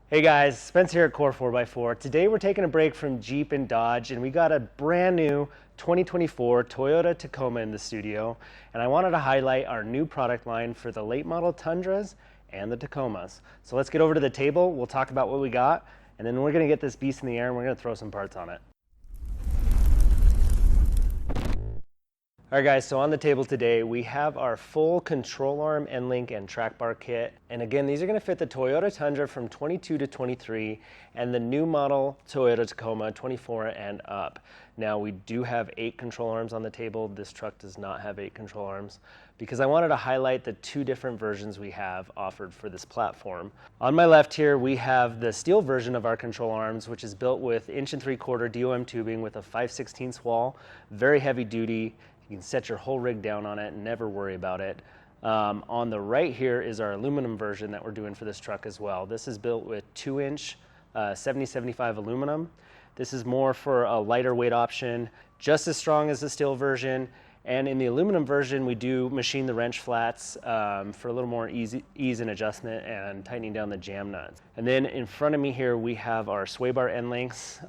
Hey guys, Spencer here at Core 4x4. Today we're taking a break from Jeep and Dodge and we got a brand new 2024 Toyota Tacoma in the studio, and I wanted to highlight our new product line for the late model Tundras and the Tacomas. So let's get over to the table, we'll talk about what we got, and then we're going to get this beast in the air and we're going to throw some parts on it. All right guys, so on the table today we have our full control arm, end link, and track bar kit. And again, these are going to fit the Toyota Tundra from 22 to 23 and the new model Toyota Tacoma 24 and up. Now we do have 8 control arms on the table. This truck does not have 8 control arms because I wanted to highlight the 2 different versions we have offered for this platform. On my left here we have the steel version of our control arms, which is built with 1 3/4 DOM tubing with a 5/16 wall, very heavy duty. You can set your whole rig down on it and never worry about it. On the right here is our aluminum version that we're doing for this truck as well. This is built with 2-inch 70/75 aluminum. This is more for a lighter weight option, just as strong as the steel version. And in the aluminum version, we do machine the wrench flats for a little more ease and adjustment and tightening down the jam nuts. And then in front of me here, we have our sway bar end links.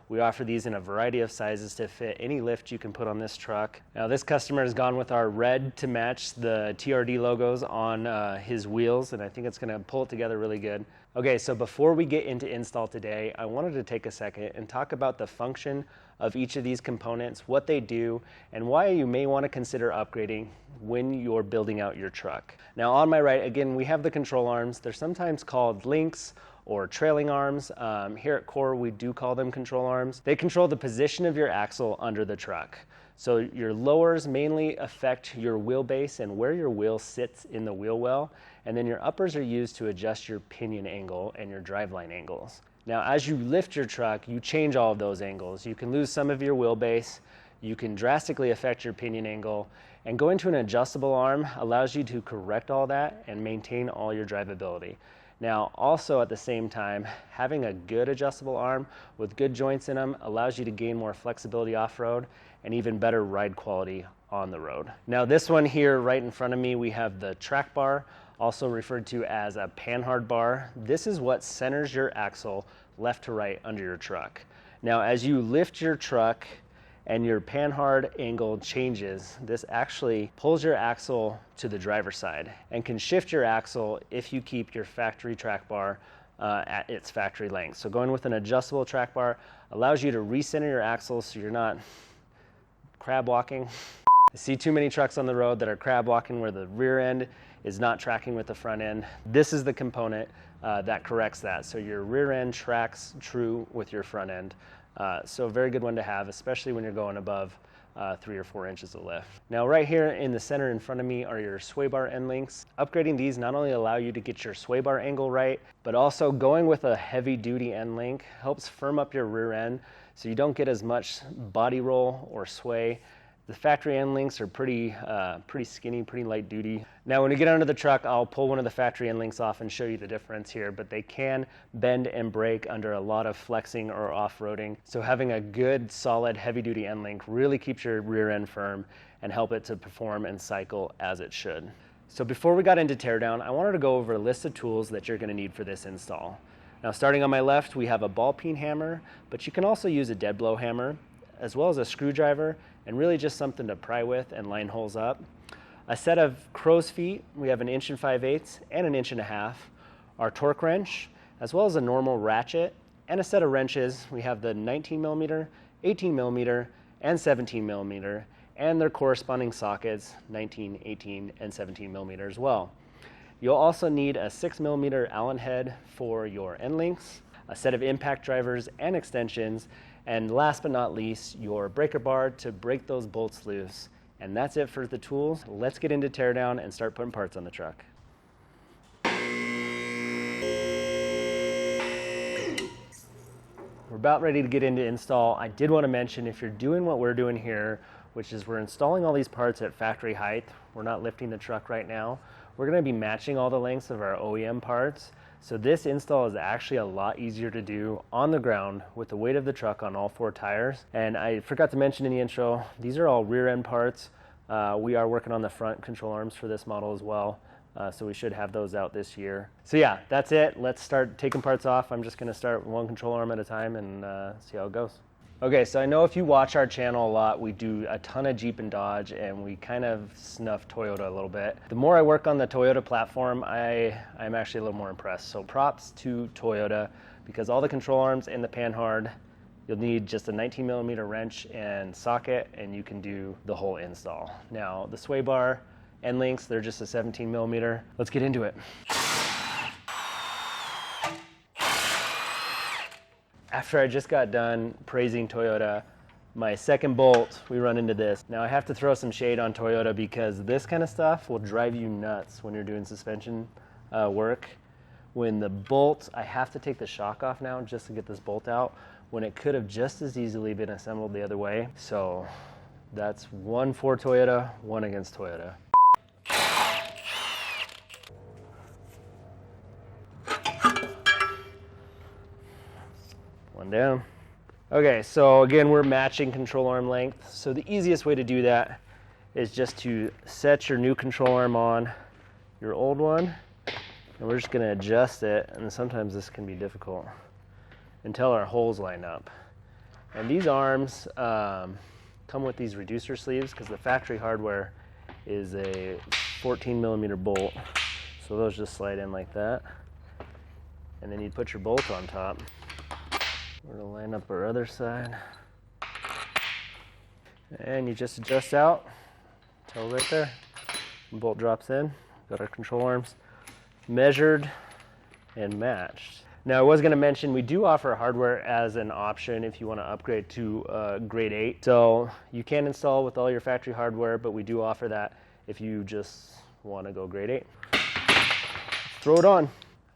We offer these in a variety of sizes to fit any lift you can put on this truck. Now this customer has gone with our red to match the TRD logos on his wheels, and I think it's gonna pull it together really good. Okay, so before we get into install today, I wanted to take a second and talk about the function of each of these components, what they do, and why you may want to consider upgrading when you're building out your truck. Now on my right, again, we have the control arms. They're sometimes called links or trailing arms. Here at Core, we do call them control arms. They control the position of your axle under the truck. So your lowers mainly affect your wheelbase and where your wheel sits in the wheel well, and then your uppers are used to adjust your pinion angle and your driveline angles. Now, as you lift your truck, you change all of those angles. You can lose some of your wheelbase, you can drastically affect your pinion angle, and going to an adjustable arm allows you to correct all that and maintain all your drivability. Now, also at the same time, having a good adjustable arm with good joints in them allows you to gain more flexibility off-road and even better ride quality on the road. Now, this one here right in front of me, we have the track bar, also referred to as a Panhard bar. This is what centers your axle left to right under your truck. Now, as you lift your truck and your Panhard angle changes, this actually pulls your axle to the driver's side and can shift your axle if you keep your factory track bar at its factory length. So going with an adjustable track bar allows you to recenter your axle so you're not crab walking. I see too many trucks on the road that are crab walking where the rear end is not tracking with the front end. This is the component that corrects that. So your rear end tracks true with your front end. So a very good one to have, especially when you're going above 3 or 4 inches of lift. Now right here in the center in front of me are your sway bar end links. Upgrading these not only allow you to get your sway bar angle right, but also going with a heavy duty end link helps firm up your rear end so you don't get as much body roll or sway. The factory end links are pretty skinny, pretty light duty. Now when we get under the truck, I'll pull one of the factory end links off and show you the difference here, but they can bend and break under a lot of flexing or off-roading. So having a good, solid, heavy-duty end link really keeps your rear end firm and help it to perform and cycle as it should. So before we got into teardown, I wanted to go over a list of tools that you're gonna need for this install. Now starting on my left, we have a ball peen hammer, but you can also use a dead blow hammer, as well as a screwdriver, and really just something to pry with and line holes up. A set of crow's feet, we have an 1 5/8 and an 1.5 inches. Our torque wrench, as well as a normal ratchet, and a set of wrenches. We have the 19mm, 18mm, and 17mm, and their corresponding sockets, 19, 18, and 17mm as well. You'll also need a 6mm Allen head for your end links, a set of impact drivers and extensions, and last but not least, your breaker bar to break those bolts loose. And that's it for the tools. Let's get into teardown and start putting parts on the truck. We're about ready to get into install. I did want to mention, if you're doing what we're doing here, which is we're installing all these parts at factory height, we're not lifting the truck right now, we're going to be matching all the lengths of our OEM parts. So this install is actually a lot easier to do on the ground with the weight of the truck on all 4 tires. And I forgot to mention in the intro, these are all rear end parts. We are working on the front control arms for this model as well. So we should have those out this year. So yeah, that's it. Let's start taking parts off. I'm just gonna start one control arm at a time and see how it goes. Okay, so I know if you watch our channel a lot, we do a ton of Jeep and Dodge, and we kind of snuff Toyota a little bit. The more I work on the Toyota platform, I'm actually a little more impressed. So props to Toyota, because all the control arms in the Panhard, you'll need just a 19mm wrench and socket, and you can do the whole install. Now, the sway bar end links, they're just a 17mm. Let's get into it. After I just got done praising Toyota, my second bolt, we run into this. Now I have to throw some shade on Toyota because this kind of stuff will drive you nuts when you're doing suspension work. When the bolt, I have to take the shock off now just to get this bolt out, when it could have just as easily been assembled the other way. So that's one for Toyota, one against Toyota. One down. Okay, so again, we're matching control arm length. So the easiest way to do that is just to set your new control arm on your old one, and we're just gonna adjust it, and sometimes this can be difficult, until our holes line up. And these arms come with these reducer sleeves because the factory hardware is a 14mm bolt. So those just slide in like that. And then you'd put your bolt on top. We're gonna line up our other side. And you just adjust out until right there. The bolt drops in. Got our control arms measured and matched. Now I was gonna mention we do offer hardware as an option if you wanna upgrade to grade 8. So you can install with all your factory hardware, but we do offer that if you just wanna go grade 8. Throw it on.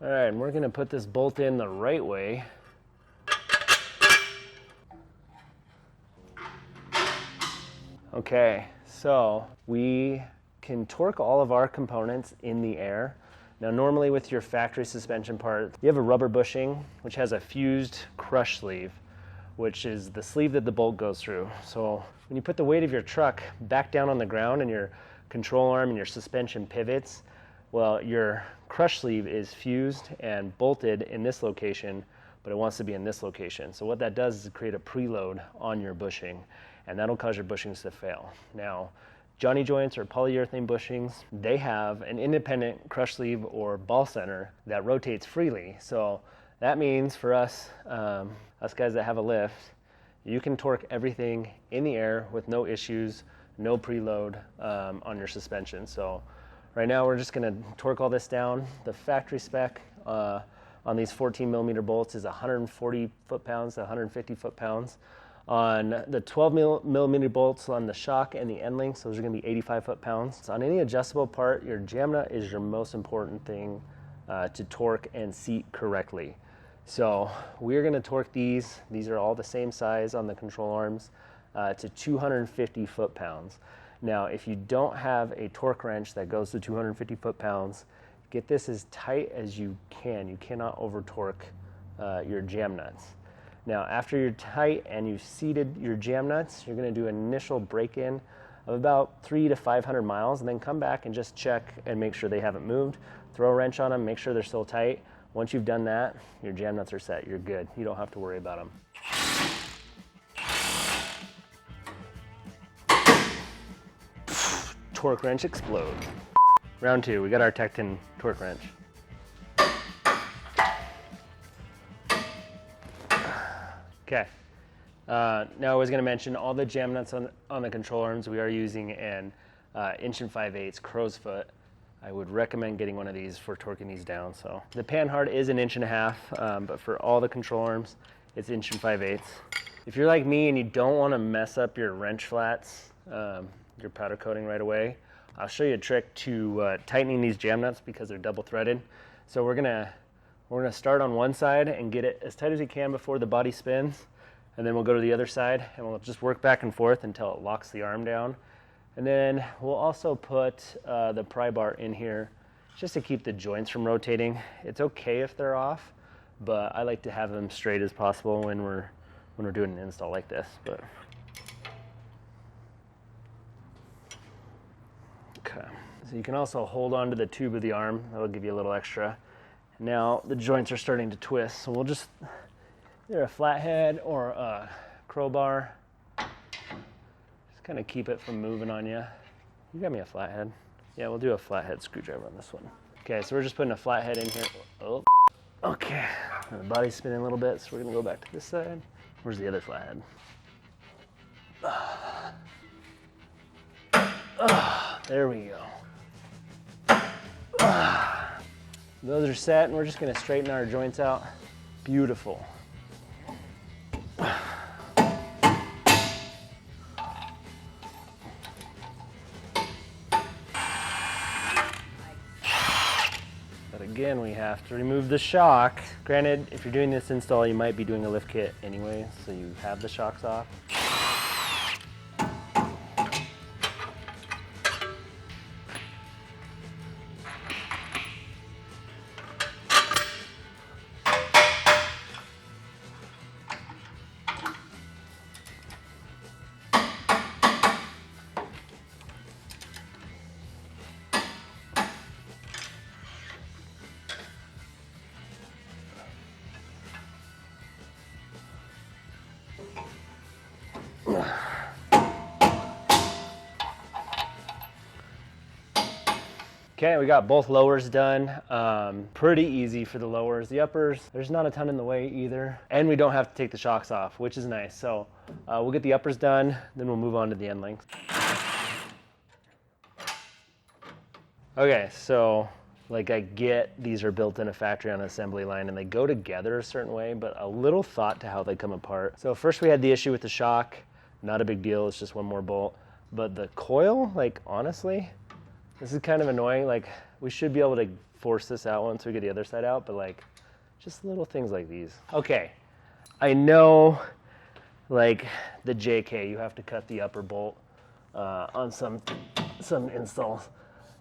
All right, and we're gonna put this bolt in the right way. Okay, so we can torque all of our components in the air. Now normally with your factory suspension part, you have a rubber bushing which has a fused crush sleeve, which is the sleeve that the bolt goes through. So when you put the weight of your truck back down on the ground and your control arm and your suspension pivots, well, your crush sleeve is fused and bolted in this location, but it wants to be in this location. So what that does is create a preload on your bushing, and that'll cause your bushings to fail. Now, Johnny Joints or polyurethane bushings, they have an independent crush sleeve or ball center that rotates freely. So that means for us, us guys that have a lift, you can torque everything in the air with no issues, no preload on your suspension. So right now we're just gonna torque all this down. The factory spec on these 14mm bolts is 140 foot-pounds to 150 foot-pounds. On the 12mm bolts on the shock and the end links, those are gonna be 85 foot-pounds. So on any adjustable part, your jam nut is your most important thing to torque and seat correctly. So we're gonna torque these are all the same size on the control arms, to 250 foot-pounds. Now, if you don't have a torque wrench that goes to 250 foot-pounds, get this as tight as you can. You cannot over torque your jam nuts. Now, after you're tight and you've seated your jam nuts, you're gonna do an initial break-in of about 300 to 500 miles, and then come back and just check and make sure they haven't moved. Throw a wrench on them, make sure they're still tight. Once you've done that, your jam nuts are set, you're good. You don't have to worry about them. Torque wrench explode. Round 2, we got our Tecton torque wrench. Okay, now I was gonna mention all the jam nuts on the control arms, we are using an 1 5/8" crow's foot. I would recommend getting one of these for torquing these down. So the Panhard is an 1.5", but for all the control arms, it's 1 5/8". If you're like me and you don't wanna mess up your wrench flats, your powder coating right away, I'll show you a trick to tightening these jam nuts because they're double threaded. So we're gonna start on one side and get it as tight as we can before the body spins, and then we'll go to the other side and we'll just work back and forth until it locks the arm down. And then we'll also put the pry bar in here just to keep the joints from rotating. It's okay if they're off, but I like to have them straight as possible when we're doing an install like this. But okay, So you can also hold onto the tube of the arm. That'll give you a little extra. Now the joints are starting to twist, so we'll just either a flathead or a crowbar. Just kind of keep it from moving on you. You got me a flathead. Yeah, we'll do a flathead screwdriver on this one. Okay, so we're just putting a flathead in here. Oh, okay. And the body's spinning a little bit, so we're gonna go back to this side. Where's the other flathead? There we go. Those are set, and we're just gonna straighten our joints out. Beautiful. But again, we have to remove the shock. Granted, if you're doing this install, you might be doing a lift kit anyway, so you have the shocks off. Okay, we got both lowers done. Pretty easy for the lowers. The uppers, there's not a ton in the way either. And we don't have to take the shocks off, which is nice. So we'll get the uppers done, then we'll move on to the end links. Okay, so like I get these are built in a factory on an assembly line and they go together a certain way, but a little thought to how they come apart. So first we had the issue with the shock. Not a big deal, it's just one more bolt. But the coil, like honestly, this is kind of annoying. Like we should be able to force this out once we get the other side out, but like just little things like these. Okay, I know like the JK, you have to cut the upper bolt on some installs,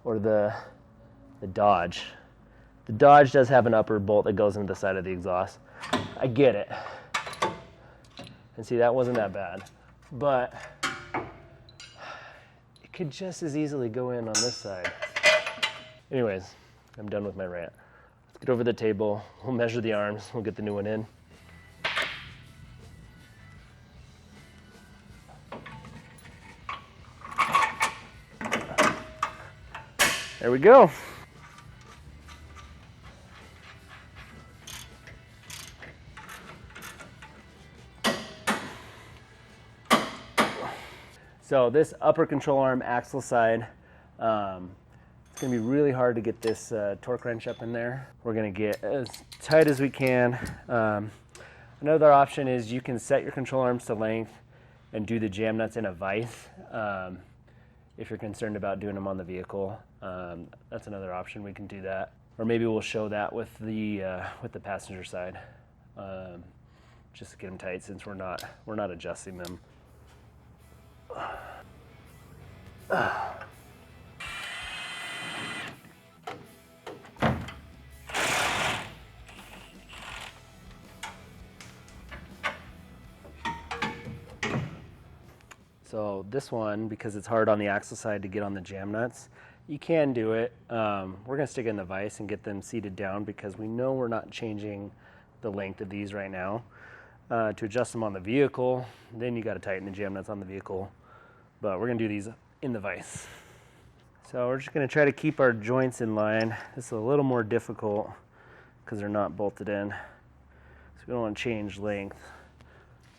or the Dodge. The Dodge does have an upper bolt that goes into the side of the exhaust. I get it. And see, that wasn't that bad, but it could just as easily go in on this side. Anyways, I'm done with my rant. Let's get over the table. We'll measure the arms. We'll get the new one in. There we go. So this upper control arm axle side, it's going to be really hard to get this torque wrench up in there. We're going to get as tight as we can. Another option is you can set your control arms to length and do the jam nuts in a vise if you're concerned about doing them on the vehicle. That's another option. We can do that, or maybe we'll show that with the passenger side, just to get them tight since we're not adjusting them. So this one, because it's hard on the axle side to get on the jam nuts, you can do it. We're going to stick it in the vise and get them seated down because we know we're not changing the length of these right now. To adjust them on the vehicle, then you got to tighten the jam nuts on the vehicle. But we're going to do these in the vise. So we're just going to try to keep our joints in line. This is a little more difficult because they're not bolted in. So we don't want to change length.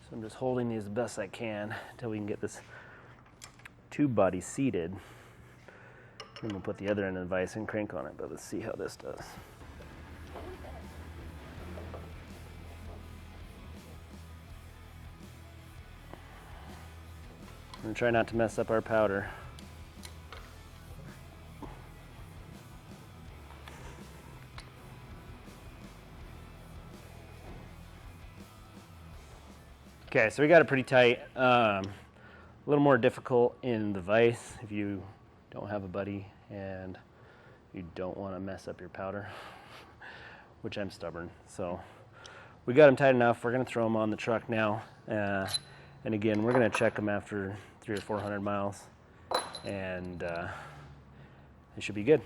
So I'm just holding these the best I can until we can get this tube body seated. And we'll put the other end of the vise and crank on it, but let's see how this does. I'm going to try not to mess up our powder. Okay, so we got it pretty tight. A little more difficult in the vise if you don't have a buddy and you don't want to mess up your powder, which I'm stubborn. So we got them tight enough. We're going to throw them on the truck now. And again, we're going to check them after 300 or 400 miles and it should be good.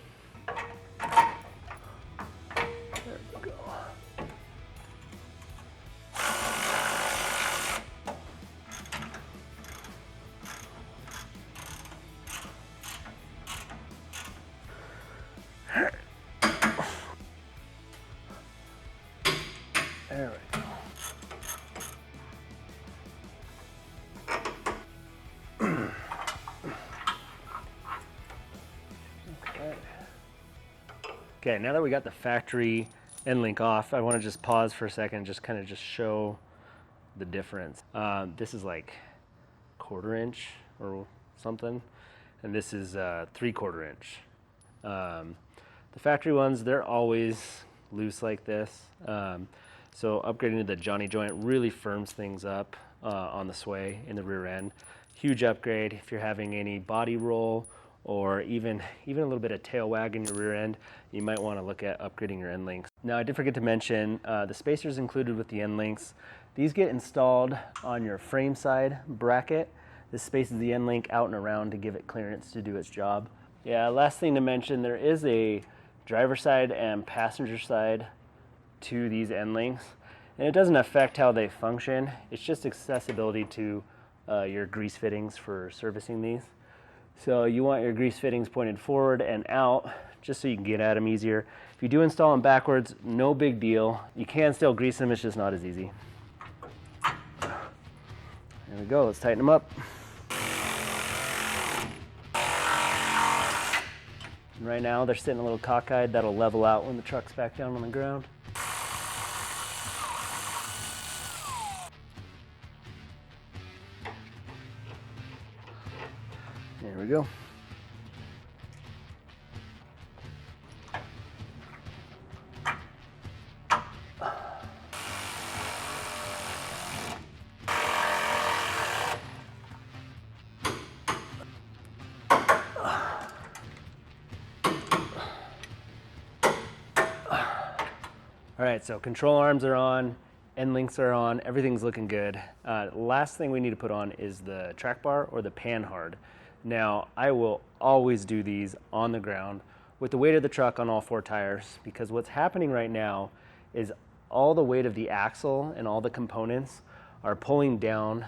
There we go. Okay, now that we got the factory end link off, I want to just pause for a second and just kind of just show the difference. This is like 1/4 inch or something, and this is 3/4 inch. The factory ones, they're always loose like this. So upgrading to the Johnny Joint really firms things up on the sway in the rear end. Huge upgrade if you're having any body roll or even a little bit of tail wag in your rear end. You might want to look at upgrading your end links. Now, I did forget to mention the spacers included with the end links. These get installed on your frame side bracket. This spaces the end link out and around to give it clearance to do its job. Yeah, last thing to mention, there is a driver side and passenger side to these end links, and it doesn't affect how they function. It's just accessibility to your grease fittings for servicing these. So you want your grease fittings pointed forward and out just so you can get at them easier. If you do install them backwards, no big deal. You can still grease them, it's just not as easy. There we go, let's tighten them up. And right now they're sitting a little cockeyed. That'll level out when the truck's back down on the ground. There we go. All right, so control arms are on, end links are on, everything's looking good. Last thing we need to put on is the track bar or the Panhard. Now, I will always do these on the ground with the weight of the truck on all 4 tires, because what's happening right now is all the weight of the axle and all the components are pulling down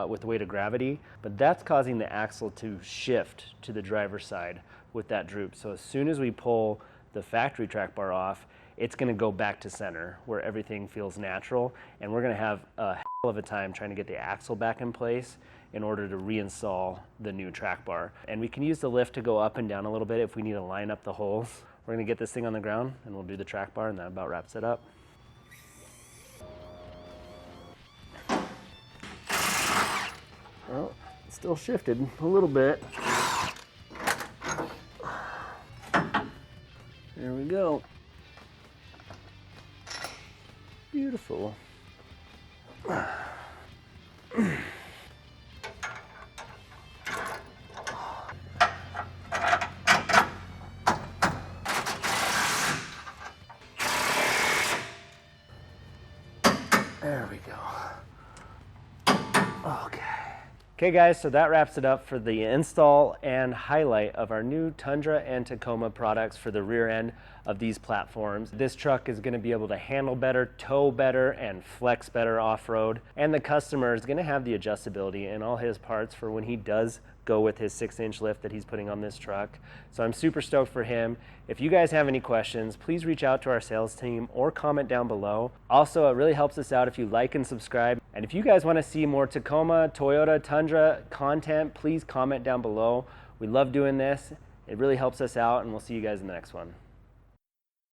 with the weight of gravity, but that's causing the axle to shift to the driver's side with that droop. So as soon as we pull the factory track bar off, it's going to go back to center where everything feels natural, and we're going to have a hell of a time trying to get the axle back in place in order to reinstall the new track bar. And we can use the lift to go up and down a little bit if we need to line up the holes. We're going to get this thing on the ground and we'll do the track bar, and that about wraps it up. Well, it's still shifted a little bit. There we go. Beautiful. There we go. Okay. Okay guys, so that wraps it up for the install and highlight of our new Tundra and Tacoma products for the rear end of these platforms. This truck is going to be able to handle better, tow better, and flex better off-road. And the customer is going to have the adjustability in all his parts for when he does go with his 6-inch lift that he's putting on this truck. So I'm super stoked for him. If you guys have any questions, please reach out to our sales team or comment down below. Also, it really helps us out if you like and subscribe. And if you guys want to see more Tacoma, Toyota Tundra content, please comment down below. We love doing this. It really helps us out, and we'll see you guys in the next one.